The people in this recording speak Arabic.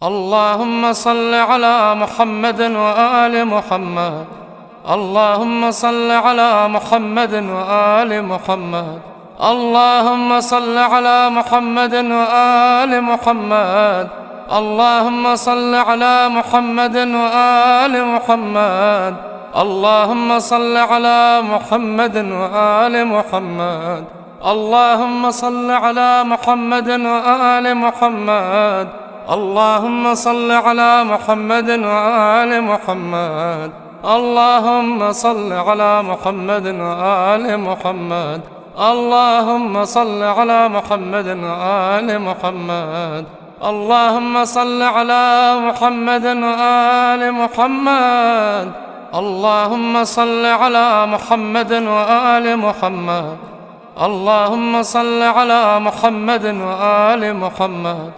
اللهم صل على محمد وآل محمد. اللهم صل على محمد وآل محمد. اللهم صل على محمد وآل محمد. اللهم صل على محمد وآل محمد. اللهم صل على محمد وآل محمد. اللهم صل على محمد وآل محمد. اللهم صل على محمد وآل محمد. اللهم صل على محمد وآل محمد. اللهم صل على محمد وآل محمد. اللهم صل على محمد وآل محمد. اللهم صل على محمد وآل محمد. اللهم صل على محمد وآل محمد.